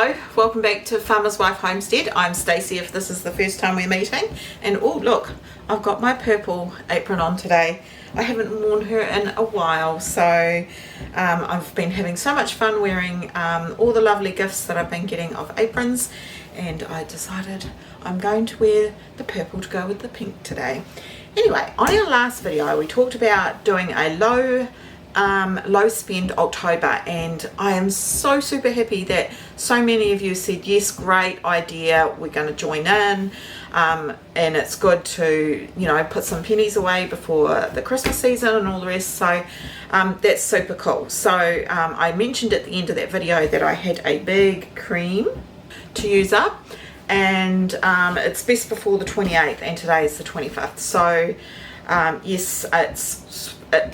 Hello, welcome back to Farmer's Wife Homestead. I'm Stacey if this is the first time we're meeting. And oh look, I've got my purple apron on today. I haven't worn her in a while, so I've been having so much fun wearing all the lovely gifts that I've been getting of aprons, and I decided I'm going to wear the purple to go with the pink today. Anyway, on our last video we talked about doing a low spend October, and I am so super happy that so many of you said yes, great idea, we're going to join in, and it's good to, you know, put some pennies away before the Christmas season and all the rest. So that's super cool. So I mentioned at the end of that video that I had a big cream to use up, and it's best before the 28th, and today is the 25th. So yes,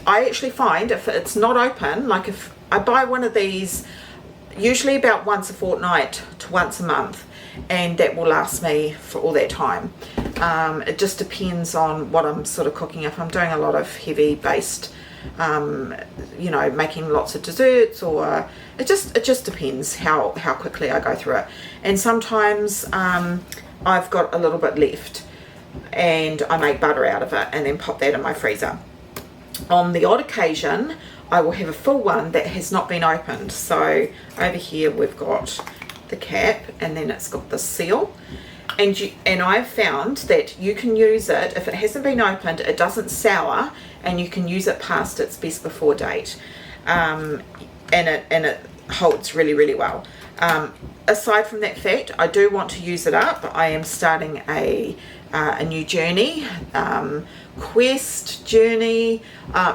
I actually find if it's not open, like if I buy one of these usually about once a fortnight to once a month, and that will last me for all that time. It just depends on what I'm sort of cooking. If I'm doing a lot of heavy based, you know, making lots of desserts, or it just depends how quickly I go through it. And sometimes I've got a little bit left and I make butter out of it and then pop that in my freezer. On the odd occasion I will have a full one that has not been opened. So over here we've got the cap, and then it's got the seal, and I've found that you can use it if it hasn't been opened, it doesn't sour, and you can use it past its best before date, and it holds really well. Aside from that fact, I do want to use it up. I am starting a new journey, quest journey,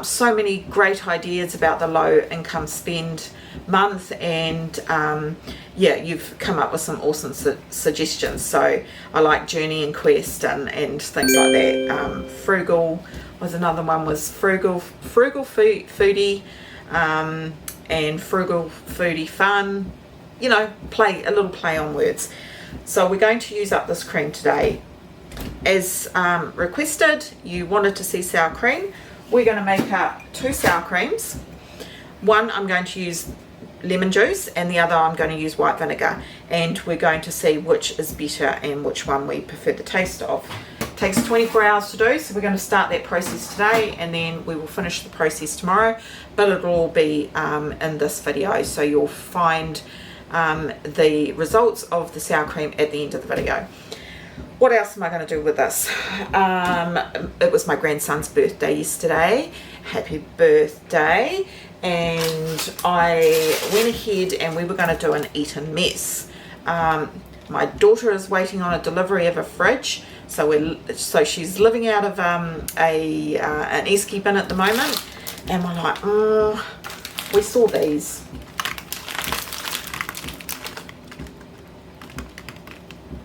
so many great ideas about the low income spend month, and yeah, you've come up with some awesome suggestions. So I like journey and quest and things like that. Frugal was another one, was frugal foodie, and frugal foodie fun, you know, a little play on words. So we're going to use up this cream today. As requested, you wanted to see sour cream. We're going to make up 2 sour creams. One I'm going to use lemon juice, and the other I'm going to use white vinegar, and we're going to see which is better and which one we prefer the taste of. It takes 24 hours to do, so we're going to start that process today, and then we will finish the process tomorrow, but it'll all be in this video, so you'll find the results of the sour cream at the end of the video. What else am I going to do with this? It was my grandson's birthday yesterday. Happy birthday. And I went ahead and we were going to do an Eton mess. My daughter is waiting on a delivery of a fridge, so she's living out of an esky bin at the moment, and we're like, we saw these.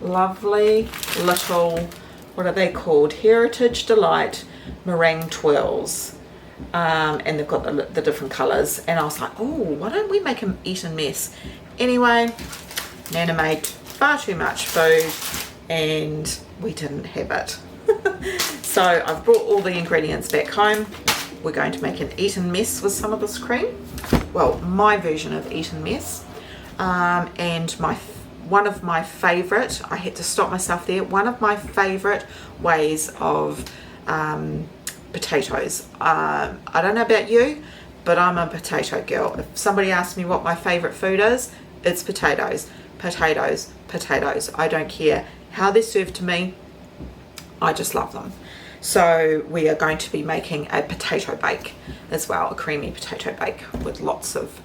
Lovely little, what are they called? Heritage Delight meringue twirls, and they've got the different colours, and I was like, oh, why don't we make an Eton mess? Anyway, Nana made far too much food and we didn't have it. So I've brought all the ingredients back home. We're going to make an Eton mess with some of this cream, well, my version of Eton mess, and one of my favourite, I had to stop myself there, one of my favourite ways of potatoes. I don't know about you, but I'm a potato girl. If somebody asks me what my favourite food is, it's potatoes. Potatoes, potatoes. I don't care how they're served to me, I just love them. So we are going to be making a potato bake as well, a creamy potato bake with lots of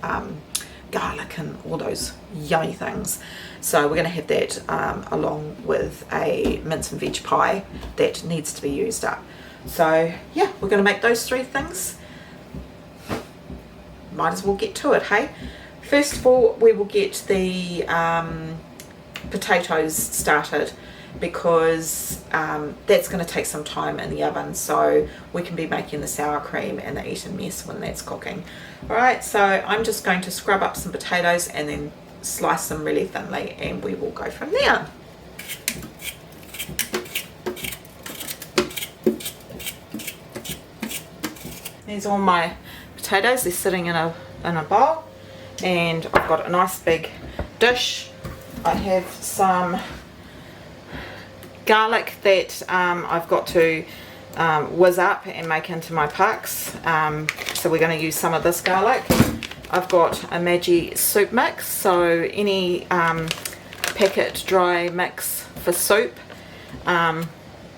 garlic and all those yummy things. So we're going to have that along with a mince and veg pie that needs to be used up. So yeah, we're going to make those 3 things. Might as well get to it, hey? First of all, we will get the potatoes started, because that's going to take some time in the oven, so we can be making the sour cream and the Eton mess when that's cooking. Alright, so I'm just going to scrub up some potatoes and then slice them really thinly, and we will go from there. There's all my potatoes, they're sitting in a bowl, and I've got a nice big dish I have some garlic that I've got to whiz up and make into my pucks. So we're going to use some of this garlic. I've got a Maggi soup mix, so any packet dry mix for soup,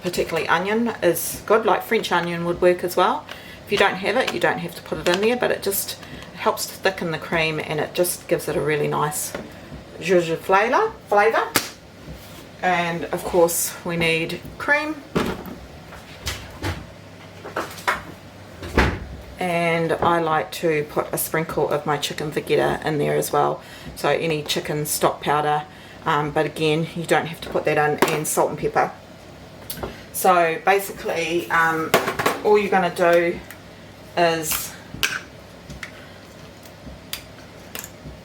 particularly onion, is good. Like French onion would work as well. If you don't have it, you don't have to put it in there, but it just helps to thicken the cream and it just gives it a really nice zhuzh flavour. And of course we need cream, and I like to put a sprinkle of my chicken vegeta in there as well, so any chicken stock powder, but again you don't have to put that in, and salt and pepper. So basically all you're going to do is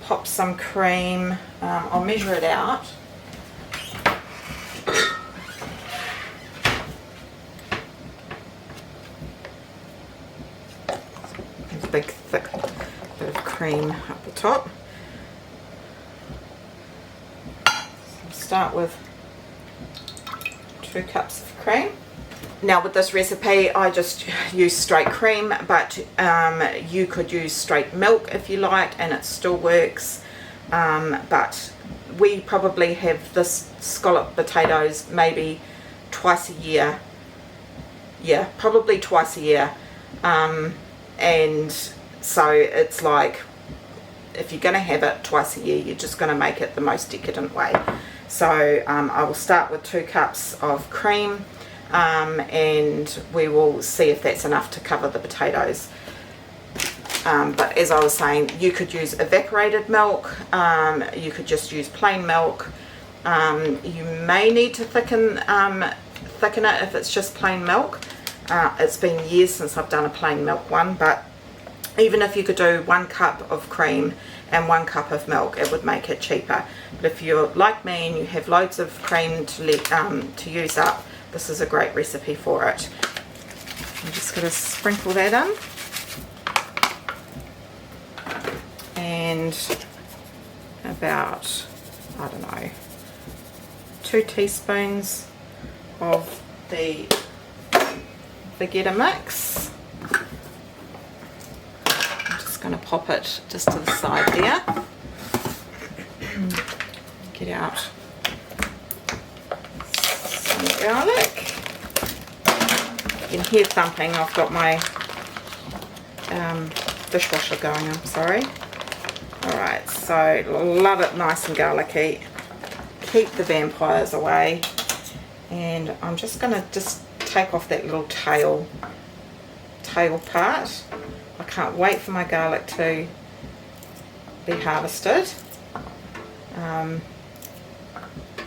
pop some cream. I'll measure it out. Big thick bit of cream up the top. So start with 2 cups of cream. Now with this recipe I just use straight cream, but you could use straight milk if you like and it still works, but we probably have this scallop potatoes maybe twice a year. Yeah, probably twice a year. And so it's like, if you're going to have it twice a year, you're just going to make it the most decadent way. So I will start with 2 cups of cream, and we will see if that's enough to cover the potatoes. But as I was saying, you could use evaporated milk, you could just use plain milk. You may need to thicken it if it's just plain milk. It's been years since I've done a plain milk one, but even if you could do 1 cup of cream and 1 cup of milk, it would make it cheaper. But if you're like me and you have loads of cream to use up, this is a great recipe for it. I'm just going to sprinkle that in, and about, I don't know, 2 teaspoons of the vegeta mix. I'm just going to pop it just to the side there. Get out some garlic. You can hear thumping. I've got my dishwasher going, I'm sorry. Alright, so love it nice and garlicky. Keep the vampires away. And I'm just going to take off that little tail part. I can't wait for my garlic to be harvested.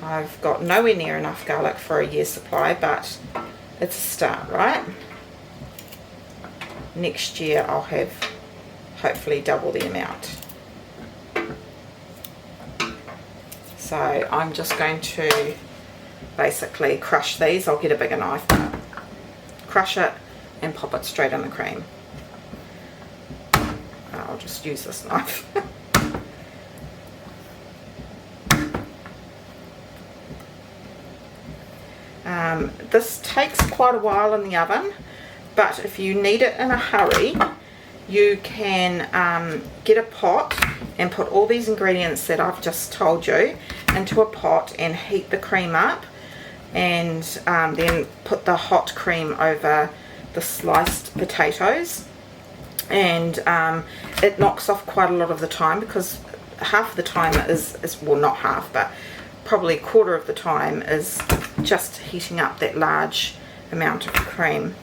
I've got nowhere near enough garlic for a year's supply, but it's a start, right? Next year I'll have hopefully double the amount. So I'm just going to basically crush these. I'll get a bigger knife, crush it and pop it straight in the cream. I'll just use this knife. This takes quite a while in the oven, but if you need it in a hurry, you can get a pot and put all these ingredients that I've just told you into a pot and heat the cream up, and then put the hot cream over the sliced potatoes, and it knocks off quite a lot of the time, because half the time is well, not half, but probably a quarter of the time is just heating up that large amount of cream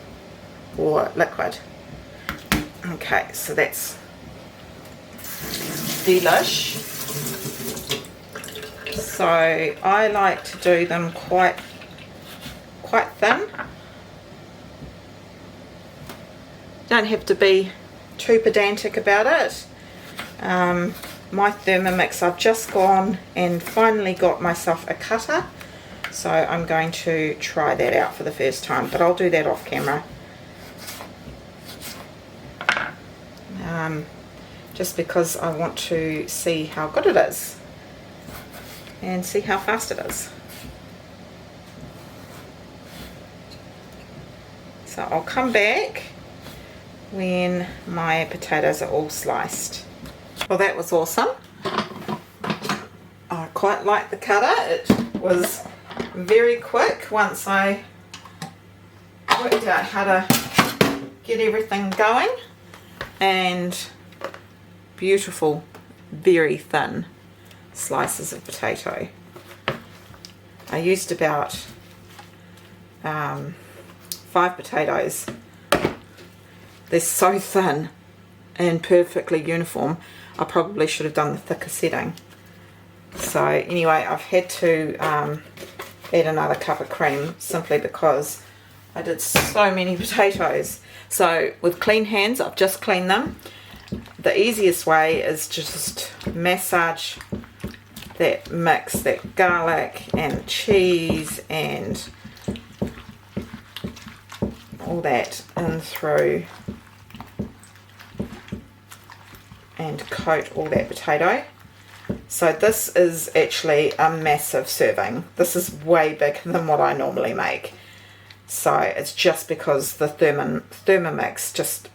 or liquid. Okay, so that's delish. So I like to do them quite thin. Don't have to be too pedantic about it. My Thermomix, I've just gone and finally got myself a cutter, so I'm going to try that out for the first time, but I'll do that off camera. Just because I want to see how good it is. and see how fast it is. So I'll come back when my potatoes are all sliced. Well, that was awesome. I quite like the cutter. It was very quick once I worked out how to get everything going, and beautiful, very thin slices of potato. I used about 5 potatoes. They're so thin and perfectly uniform. I probably should have done the thicker setting. So anyway, I've had to add another cup of cream simply because I did so many potatoes. So with clean hands, I've just cleaned them. The easiest way is just massage that mix, that garlic and cheese and all that in through and coat all that potato. So this is actually a massive serving. This is way bigger than what I normally make. So it's just because the Thermomix just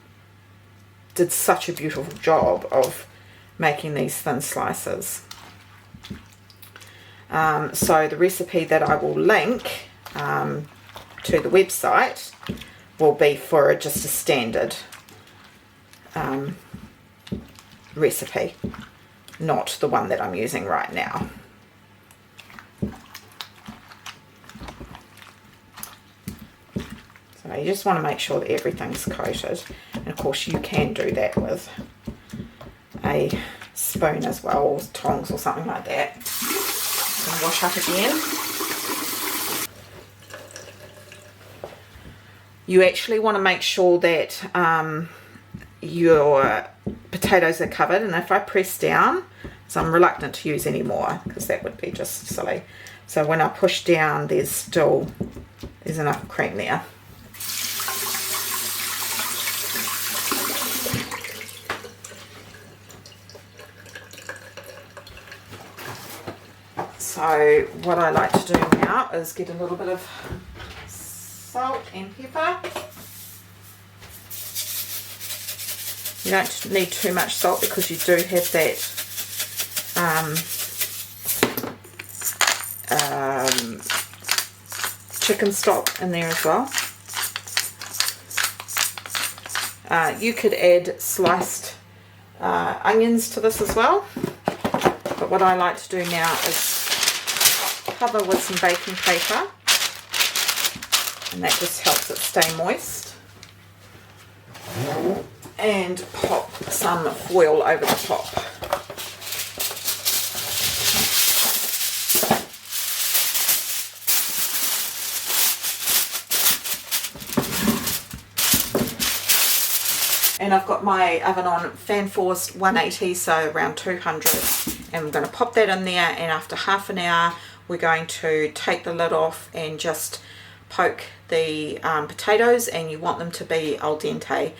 did such a beautiful job of making these thin slices. So the recipe that I will link to the website will be for just a standard recipe, not the one that I'm using right now. So you just want to make sure that everything's coated, and of course you can do that with a spoon as well, or tongs or something like that. And wash up again. You actually want to make sure that your potatoes are covered, and if I press down, so I'm reluctant to use any more because that would be just silly. So when I push down, there's enough cream there. So what I like to do now is get a little bit of salt and pepper. You don't need too much salt because you do have that chicken stock in there as well. You could add sliced onions to this as well, but what I like to do now is cover with some baking paper, and that just helps it stay moist, and pop some foil over the top. And I've got my oven on fan force 180, so around 200, and I'm going to pop that in there, and after half an hour we're going to take the lid off and just poke the potatoes, and you want them to be al dente.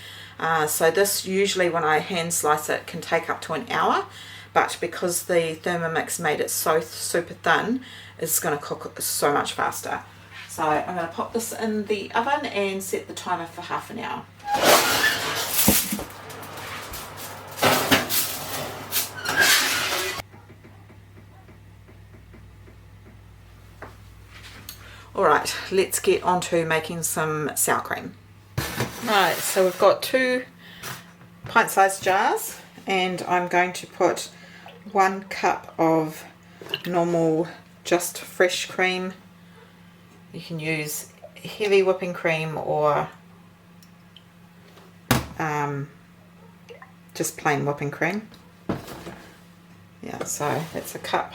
So this usually, when I hand slice it, can take up to an hour, but because the Thermomix made it so super thin, it's going to cook so much faster. So I'm going to pop this in the oven and set the timer for half an hour. Alright, let's get on to making some sour cream. Right, so we've got 2 pint-sized jars, and I'm going to put 1 cup of normal, just fresh cream. You can use heavy whipping cream or just plain whipping cream. Yeah, so that's a cup.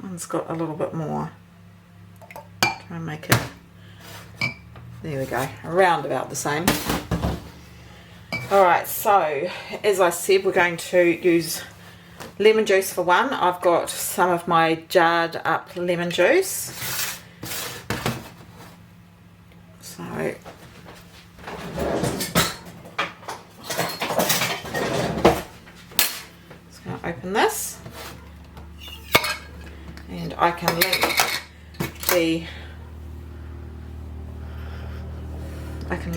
One's got a little bit more. Try and make it, there we go, around about the same. Alright, so as I said, we're going to use lemon juice for 1. I've got some of my jarred up lemon juice. So open this, and I can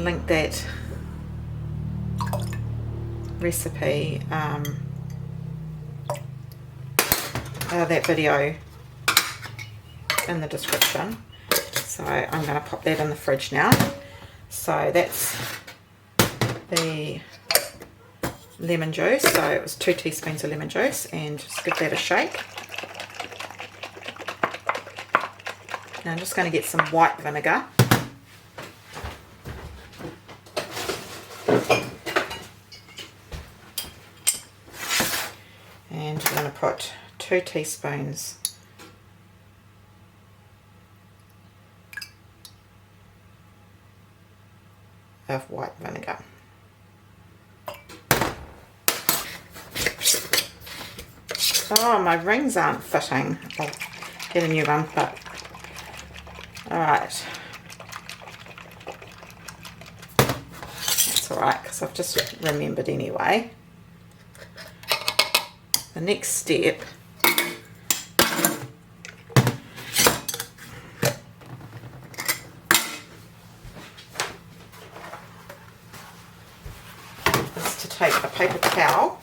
link that recipe, that video in the description. So I'm going to pop that in the fridge now. So that's the lemon juice. So it was 2 teaspoons of lemon juice, and just give that a shake. Now I'm just going to get some white vinegar. And I'm going to put 2 teaspoons of white vinegar. Oh, my rings aren't fitting. I'll get a new one, but alright. That's alright, because I've just remembered anyway. The next step is to take a paper towel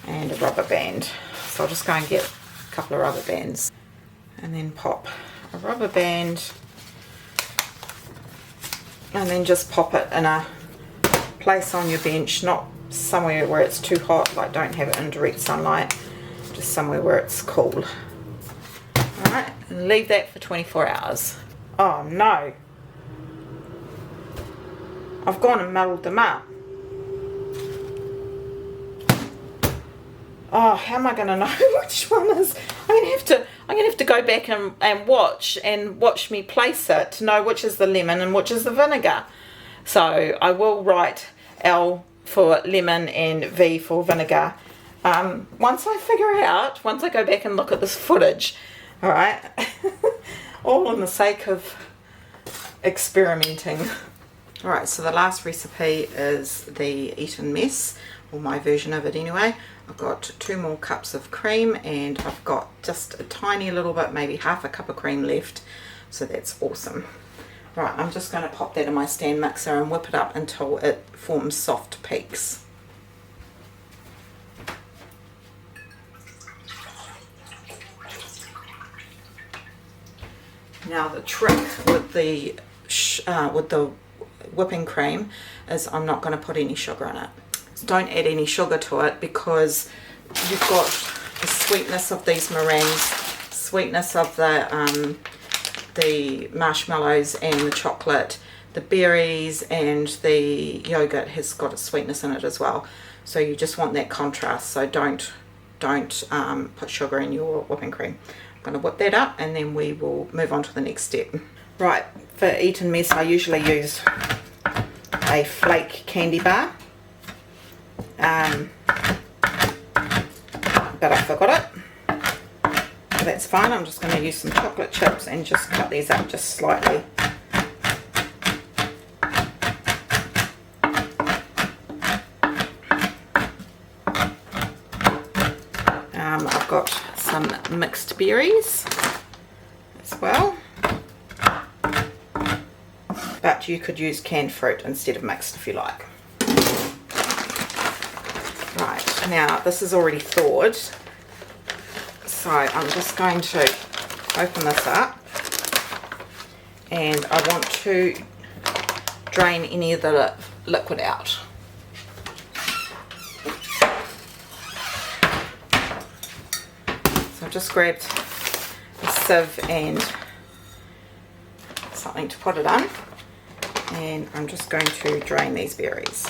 and a rubber band. So I'll just go and get a couple of rubber bands and then pop a rubber band, and then just pop it in a place on your bench, not somewhere where it's too hot, like don't have it in direct sunlight, just somewhere where it's cool. Alright, and leave that for 24 hours. Oh no, I've gone and muddled them up. Oh, how am I going to know which one is? I'm going to have to go back and watch me place it to know which is the lemon and which is the vinegar. So I will write L for lemon and V for vinegar once I go back and look at this footage. Alright, all in the sake of experimenting. Alright, so the last recipe is the Eton mess, or my version of it anyway. I've got 2 more cups of cream, and I've got just a tiny little bit, maybe half a cup of cream left, so that's awesome. Right, I'm just going to pop that in my stand mixer and whip it up until it forms soft peaks. Now the trick with the whipping cream is I'm not going to put any sugar in it. So don't add any sugar to it, because you've got the sweetness of these meringues, sweetness of the marshmallows and the chocolate, the berries and the yogurt has got a sweetness in it as well. So you just want that contrast. So don't put sugar in your whipping cream. I'm going to whip that up, and then we will move on to the next step. Right, for Eton mess I usually use a flake candy bar, but I forgot it. So that's fine. I'm just going to use some chocolate chips and just cut these up just slightly. I've got some mixed berries as well, but you could use canned fruit instead of mixed if you like. Right, now this is already thawed, so I'm just going to open this up, and I want to drain any of the liquid out. So I've just grabbed a sieve and something to put it on, and I'm just going to drain these berries.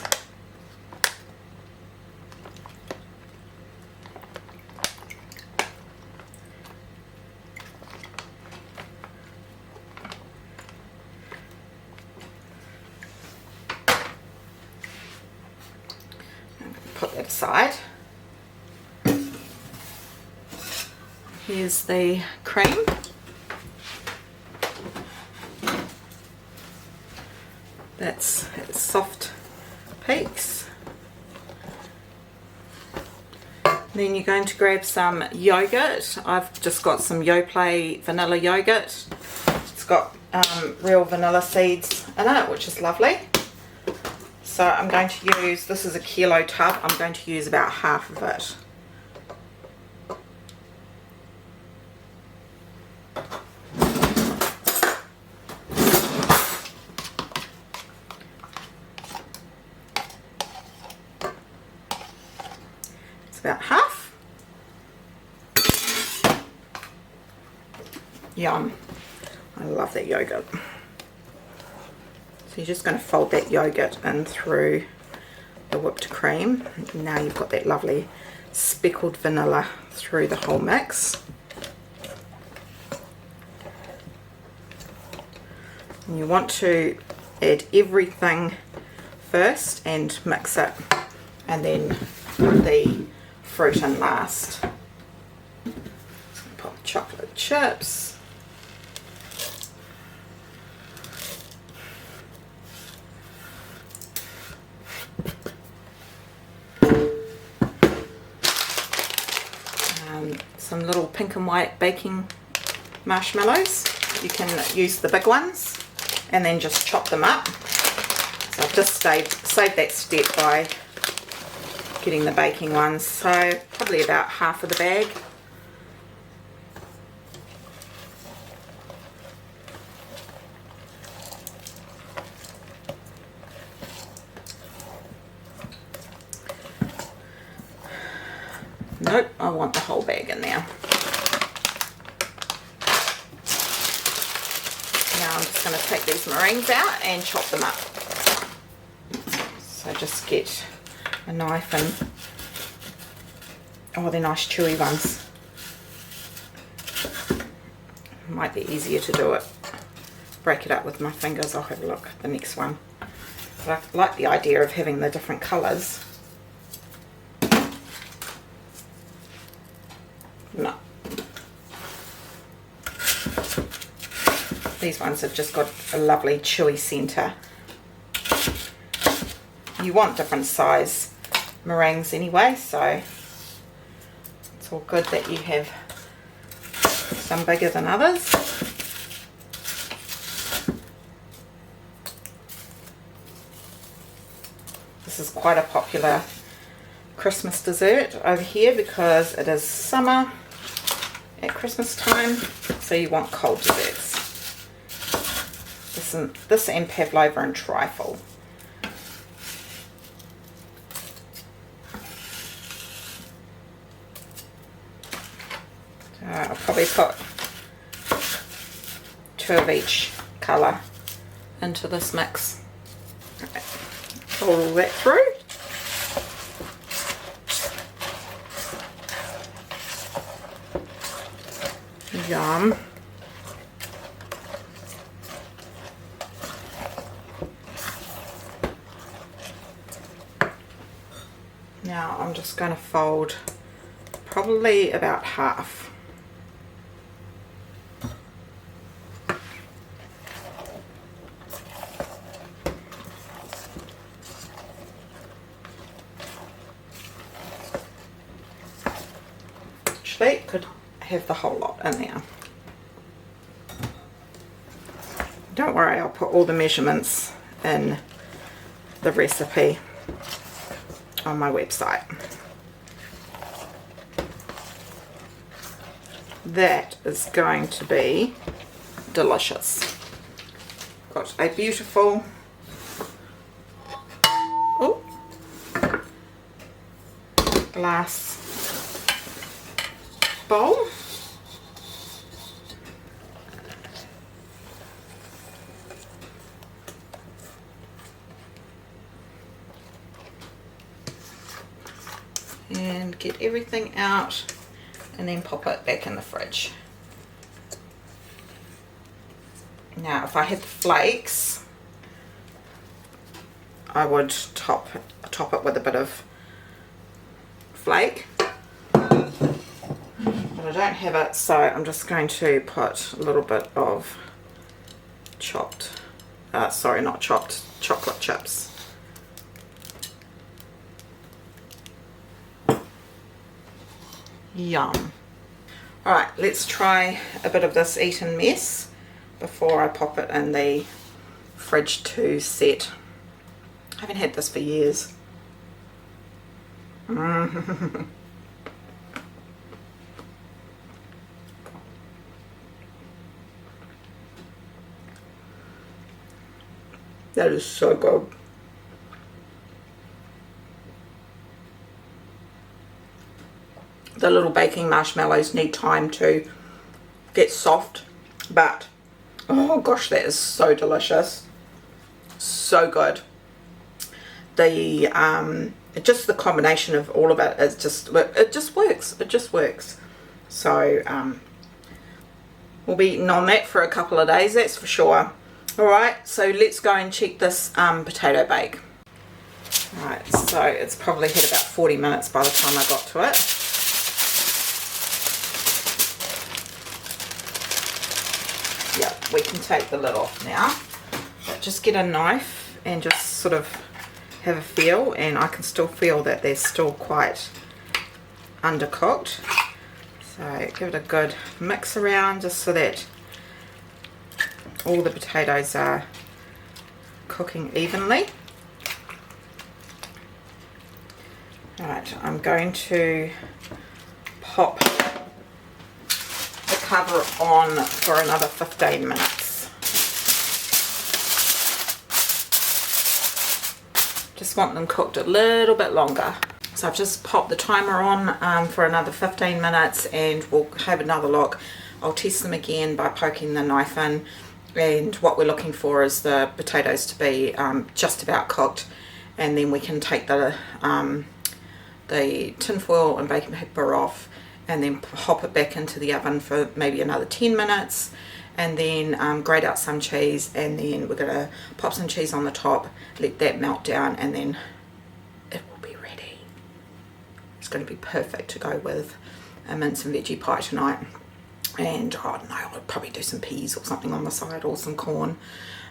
Put that aside. Here's the cream. It's soft peaks. Then you're going to grab some yogurt. I've just got some Yoplait vanilla yogurt. It's got real vanilla seeds in it, which is lovely. So I'm going to use, this is a kilo tub, I'm going to use about half of it. About half. Yum. I love that yogurt. So you're just going to fold that yogurt in through the whipped cream. Now you've got that lovely speckled vanilla through the whole mix. And you want to add everything first and mix it, and then put the fruit in last. Pop chocolate chips. Some little pink and white baking marshmallows. You can use the big ones and then just chop them up. So I've just saved that step by getting the baking ones, so probably about half of the bag. Nope, I want the whole bag in there. Now I'm just going to take these meringues out and chop them up. So just get a knife and, oh, they're nice chewy ones. Might be easier to do it, break it up with my fingers. I'll have a look at the next one. But I like the idea of having the different colours. No. These ones have just got a lovely chewy centre. You want different size meringues anyway, so it's all good that you have some bigger than others. This is quite a popular Christmas dessert over here because it is summer at Christmas time, so you want cold desserts. This and pavlova and trifle. I'll probably put 2 of each colour into this mix. Okay. Pull all that through. Yum. Now I'm just going to fold probably about half. Actually, could have the whole lot in there. Don't worry, I'll put all the measurements in the recipe on my website. That is going to be delicious. Got a beautiful glass bowl. And get everything out and then pop it back in the fridge. Now if I had the flakes, I would top it with a bit of flake, but I don't have it, so I'm just going to put a little bit of chocolate chips. Yum. Alright, let's try a bit of this Eton mess before I pop it in the fridge to set. I haven't had this for years. That is so good. The little baking marshmallows need time to get soft, but oh gosh, that is so delicious. So good. The just the combination of all of it is just, it just works. It just works. So we'll be eating on that for a couple of days, that's for sure. Alright, so let's go and check this potato bake. Alright, so it's probably had about 40 minutes by the time I got to it. Yep, we can take the lid off now. But just get a knife and just sort of have a feel, and I can still feel that they're still quite undercooked. So give it a good mix around just so that all the potatoes are cooking evenly. Right, I'm going to pop the cover on for another 15 minutes. Just want them cooked a little bit longer. So I've just popped the timer on for another 15 minutes, and we'll have another look. I'll test them again by poking the knife in, and what we're looking for is the potatoes to be just about cooked, and then we can take the tin foil and baking paper off and then hop it back into the oven for maybe another 10 minutes, and then grate out some cheese, and then we're going to pop some cheese on the top, let that melt down, and then it will be ready. It's going to be perfect to go with a mince and veggie pie tonight. And I don't know, I'll probably do some peas or something on the side, or some corn,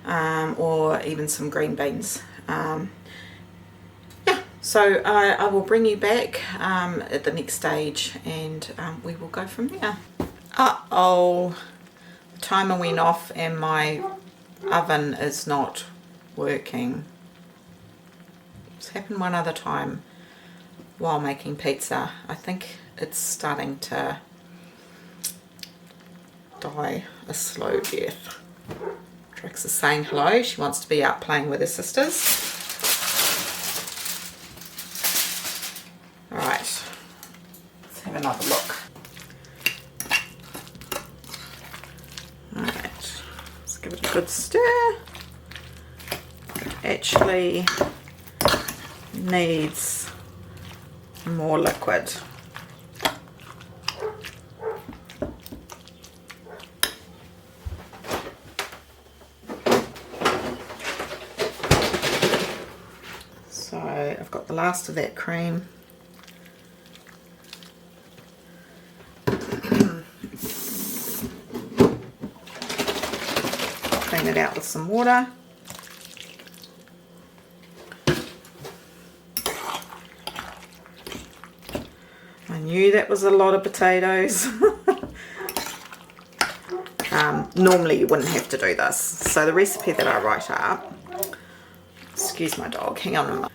or even some green beans. Yeah, so I will bring you back at the next stage, and we will go from there. Uh-oh, the timer went off and my oven is not working. It's happened one other time while making pizza. I think it's starting to die a slow death. Trix is saying hello. She wants to be out playing with her sisters. Alright, let's have another look. Alright, let's give it a good stir. It actually needs more liquid. So I've got the last of that cream. Clean it out with some water. I knew that was a lot of potatoes. Normally you wouldn't have to do this. So the recipe that I write up, excuse my dog, hang on a moment.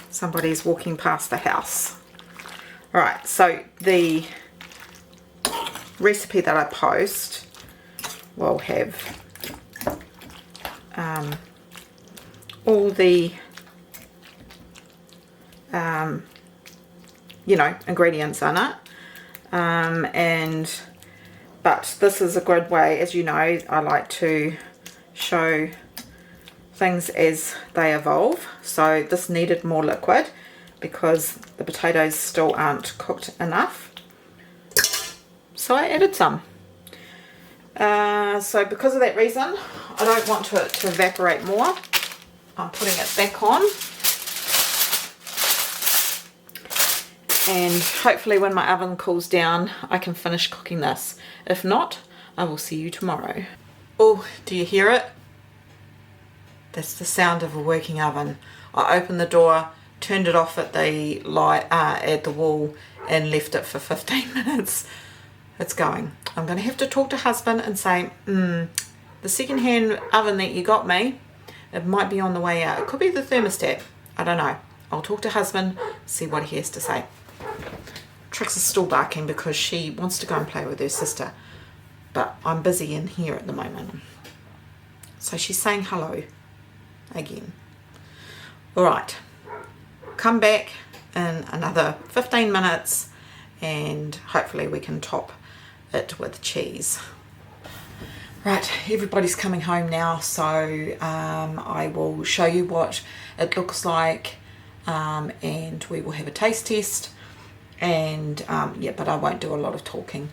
Somebody's walking past the house. Alright, so the recipe that I post will have all the you know, ingredients in it, but this is a good way, as you know, I like to show things as they evolve. So this needed more liquid because the potatoes still aren't cooked enough, so I added some. So because of that reason, I don't want it to evaporate more. I'm putting it back on, and hopefully when my oven cools down I can finish cooking this. If not, I will see you tomorrow. Oh, do you hear it? That's the sound of a working oven. I opened the door, turned it off at the light, at the wall, and left it for 15 minutes. It's going. I'm going to have to talk to husband and say, the second-hand oven that you got me, it might be on the way out. It could be the thermostat. I don't know. I'll talk to husband, see what he has to say. Trix is still barking because she wants to go and play with her sister, but I'm busy in here at the moment. So she's saying hello again. All right. Come back in another 15 minutes and hopefully we can top it with cheese. Right, everybody's coming home now, so I will show you what it looks like, and we will have a taste test, and yeah, but I won't do a lot of talking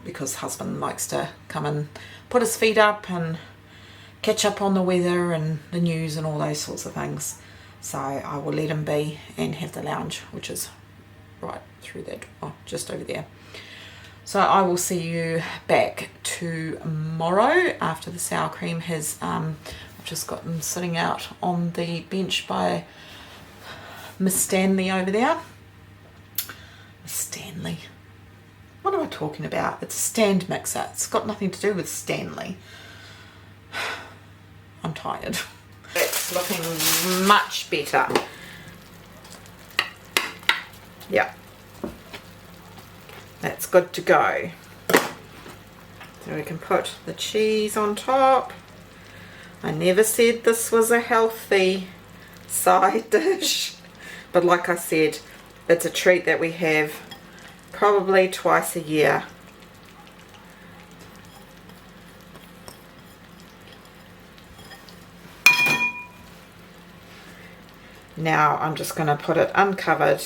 because husband likes to come and put his feet up and catch up on the weather and the news and all those sorts of things. So I will let him be and have the lounge, which is right through that, just over there. So I will see you back tomorrow after the sour cream has, I've just got them sitting out on the bench by Miss Stanley over there. Miss Stanley. What am I talking about? It's a stand mixer. It's got nothing to do with Stanley. I'm tired. It's looking much better. Yeah. That's good to go. So we can put the cheese on top. I never said this was a healthy side dish, but like I said, it's a treat that we have probably twice a year. Now I'm just going to put it uncovered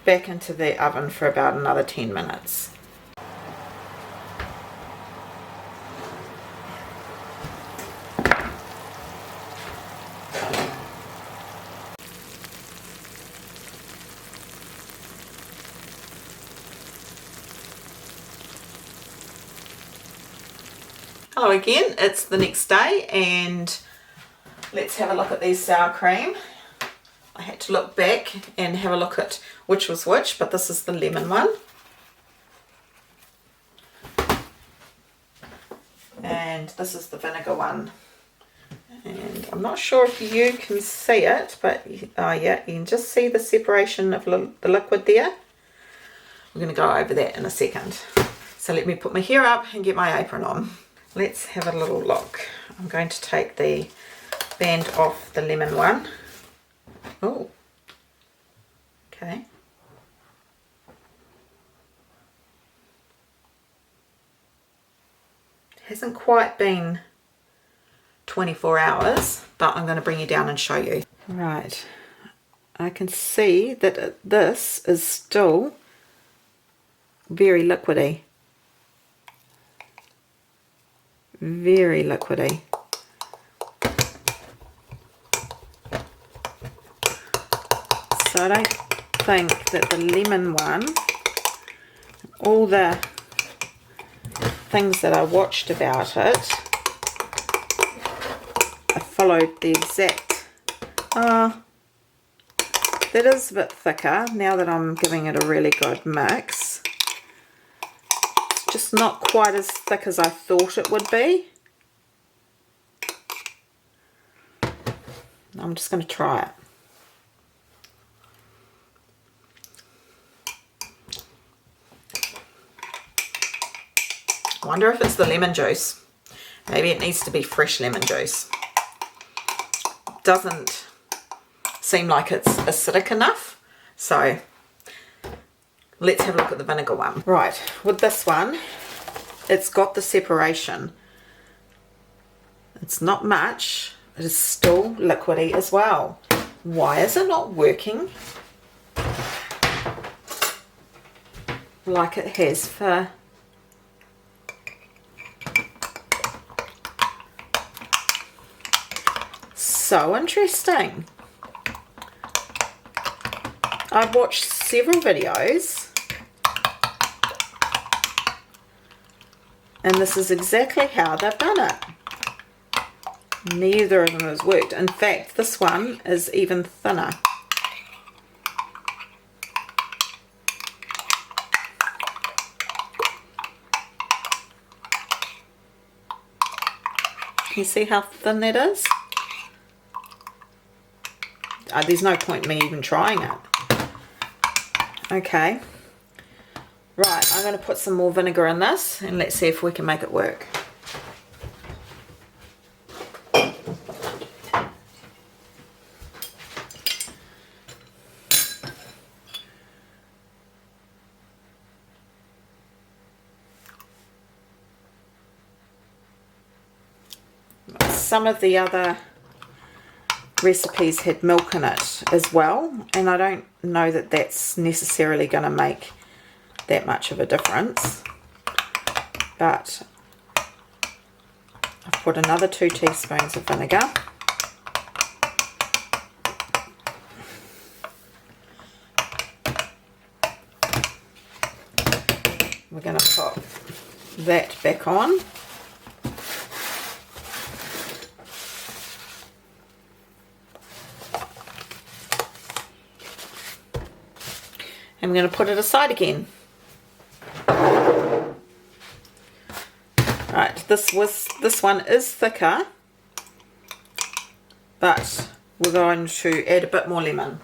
back into the oven for about another 10 minutes. Hello again, it's the next day and let's have a look at these sour cream. I had to look back and have a look at which was which, but this is the lemon one. And this is the vinegar one. And I'm not sure if you can see it, but yeah, you can just see the separation of the liquid there. We're going to go over that in a second. So let me put my hair up and get my apron on. Let's have a little look. I'm going to take the band off the lemon one. Oh, okay. It hasn't quite been 24 hours, but I'm going to bring you down and show you. Right, I can see that this is still very liquidy. Very liquidy. So I don't think that the lemon one, all the things that I watched about it, I followed the exact, that is a bit thicker now that I'm giving it a really good mix. It's just not quite as thick as I thought it would be. I'm just going to try it. I wonder if it's the lemon juice. Maybe it needs to be fresh lemon juice. Doesn't seem like it's acidic enough. So let's have a look at the vinegar one. Right, with this one, it's got the separation. It's not much. It is still liquidy as well. Why is it not working like it has for... So interesting. I've watched several videos and this is exactly how they've done it. Neither of them has worked. In fact, this one is even thinner. You see how thin that is? There's no point in me even trying it. Okay. Right, I'm going to put some more vinegar in this and let's see if we can make it work. Some of the other recipes had milk in it as well, and I don't know that that's necessarily going to make that much of a difference, but I've put another 2 teaspoons of vinegar. We're going to pop that back on. And we're going to put it aside again. Right, this one is thicker, but we're going to add a bit more lemon.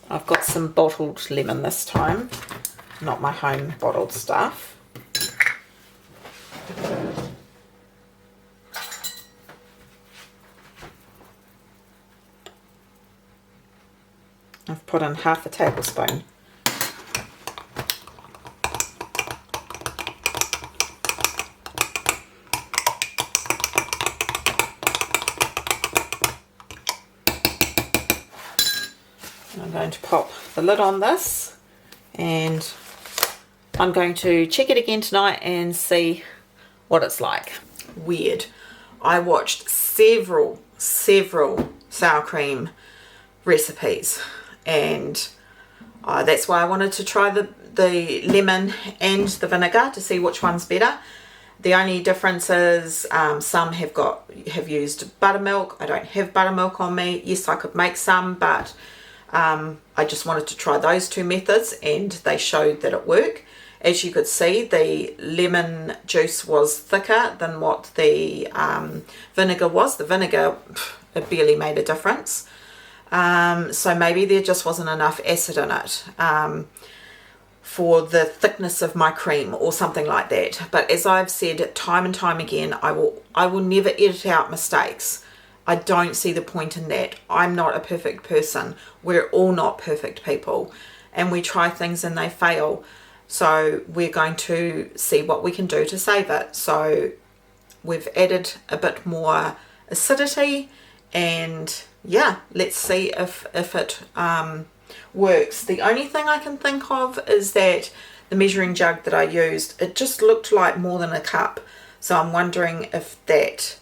I've got some bottled lemon this time, not my home bottled stuff. I've put in half a tablespoon. I'm going to pop the lid on this and I'm going to check it again tonight and see what it's like. Weird. I watched several sour cream recipes, and that's why I wanted to try the lemon and the vinegar to see which one's better. The only difference is some have used buttermilk. I don't have buttermilk on me. Yes, I could make some, but I just wanted to try those 2 methods and they showed that it worked. As you could see, the lemon juice was thicker than what the vinegar was. The vinegar, it barely made a difference. So maybe there just wasn't enough acid in it for the thickness of my cream or something like that. But as I've said time and time again, I will never edit out mistakes. I don't see the point in that. I'm not a perfect person. We're all not perfect people, and we try things and they fail. So we're going to see what we can do to save it. So we've added a bit more acidity, and yeah, let's see if it works. The only thing I can think of is that the measuring jug that I used, it just looked like more than a cup. So I'm wondering if that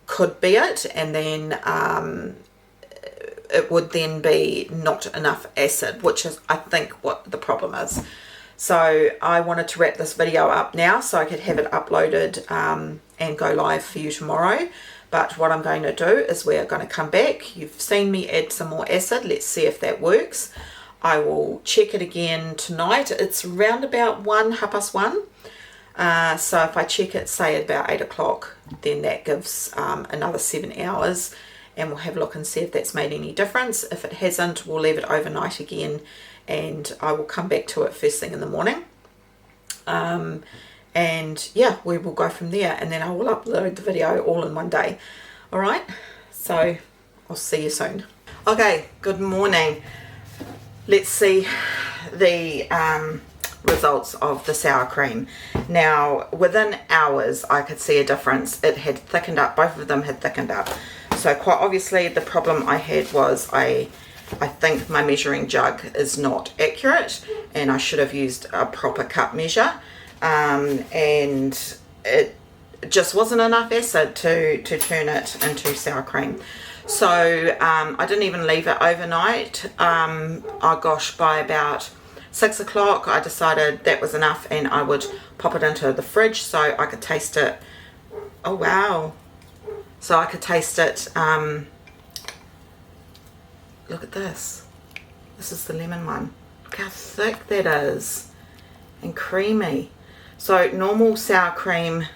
could be it, and then it would then be not enough acid, which is I think what the problem is. So I wanted to wrap this video up now so I could have it uploaded and go live for you tomorrow. But what I'm going to do is we're going to come back. You've seen me add some more acid. Let's see if that works. I will check it again tonight. It's round about 1:30. So if I check it, say at about 8 o'clock, then that gives another 7 hours, and we'll have a look and see if that's made any difference. If it hasn't, we'll leave it overnight again, and I will come back to it first thing in the morning. And yeah, we will go from there, and then I will upload the video all in one day. All right, so I'll see you soon. Okay, good morning. Let's see the results of the sour cream. Now, within hours, I could see a difference. It had thickened up. Both of them had thickened up. So quite obviously, the problem I had was I think my measuring jug is not accurate, and I should have used a proper cup measure. And it just wasn't enough acid to turn it into sour cream. So I didn't even leave it overnight. Oh gosh, by about 6 o'clock I decided that was enough, and I would pop it into the fridge so I could taste it. Oh wow. So I could taste it. Look at this. This is the lemon one. Look how thick that is. and creamy. So normal sour cream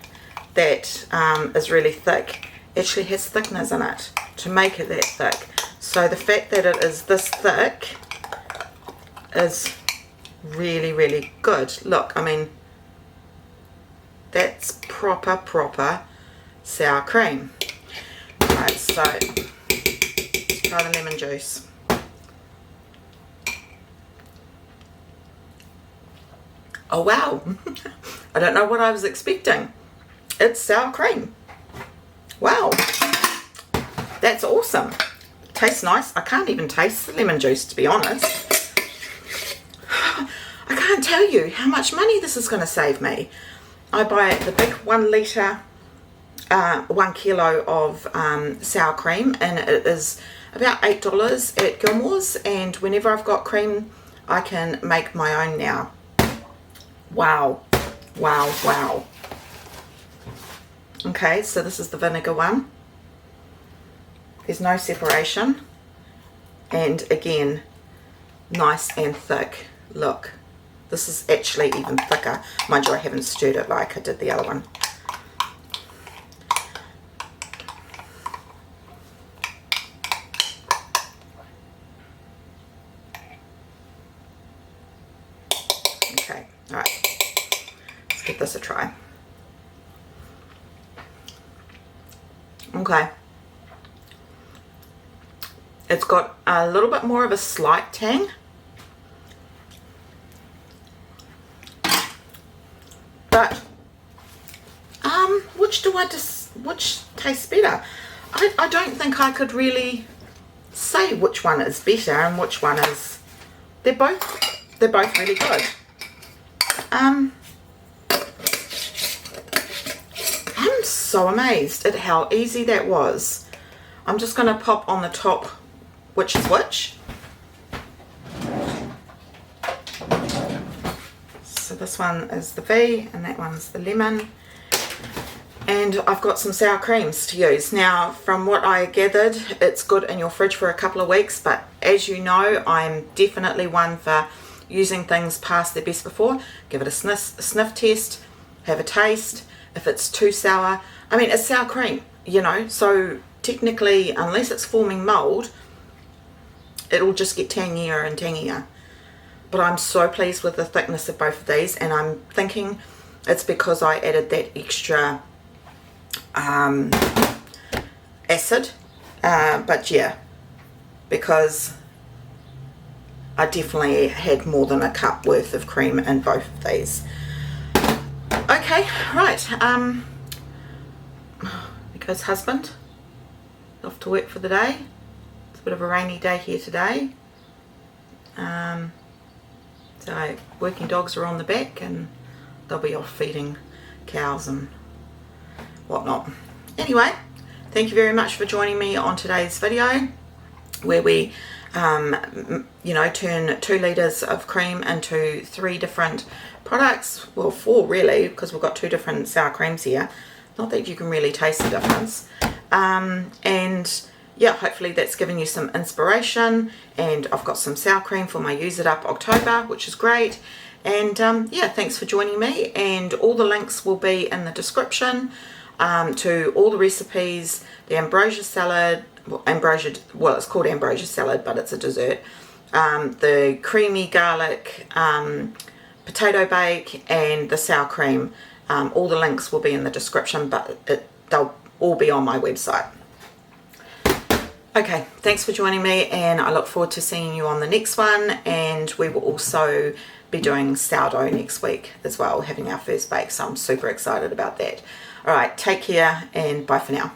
that is really thick actually has thickeners in it to make it that thick. So the fact that it is this thick is really, really good. Look, I mean, that's proper sour cream. Right, so let's try the lemon juice. Oh wow, I don't know what I was expecting. It's sour cream. Wow, that's awesome. Tastes nice. I can't even taste the lemon juice, to be honest. I can't tell you how much money this is going to save me. I buy the big 1 litre, 1 kilo of sour cream, and it is about $8 at Gilmore's, and whenever I've got cream I can make my own now. Wow, wow, wow. Okay, so this is the vinegar one. There's no separation, and again, nice and thick. Look, this is actually even thicker. Mind you, I haven't stirred it like I did the other one. Okay, all right, let's give this a try. Okay, it's got a little bit more of a slight tang. But which tastes better? I don't think I could really say which one is better and which one is. They're both really good. I'm so amazed at how easy that was. I'm just going to pop on the top which is which. So this one is the V and that one's the lemon. And I've got some sour creams to use. Now, from what I gathered, it's good in your fridge for a couple of weeks, but as you know, I'm definitely one for using things past their best before. Give it a sniff test, have a taste. If it's too sour, I mean, it's sour cream, you know, so technically, unless it's forming mold, it'll just get tangier and tangier. But I'm so pleased with the thickness of both of these, and I'm thinking it's because I added that extra acid, but yeah, because I definitely had more than a cup worth of cream in both of these. Okay, right, because husband off to work for the day. It's a bit of a rainy day here today, so working dogs are on the back and they'll be off feeding cows and whatnot. Anyway, thank you very much for joining me on today's video where we you know, turn 2 litres of cream into 3 different products. Well, 4 really, because we've got 2 different sour creams here. Not that you can really taste the difference. And yeah, hopefully that's given you some inspiration, and I've got some sour cream for my Use It Up October, which is great. And yeah, thanks for joining me, and all the links will be in the description to all the recipes, the ambrosia salad, well it's called ambrosia salad, but it's a dessert, the creamy garlic potato bake, and the sour cream. All the links will be in the description, but they'll all be on my website. Okay, thanks for joining me, and I look forward to seeing you on the next one. And we will also be doing sourdough next week as well, having our first bake, so I'm super excited about that. All right, take care and bye for now.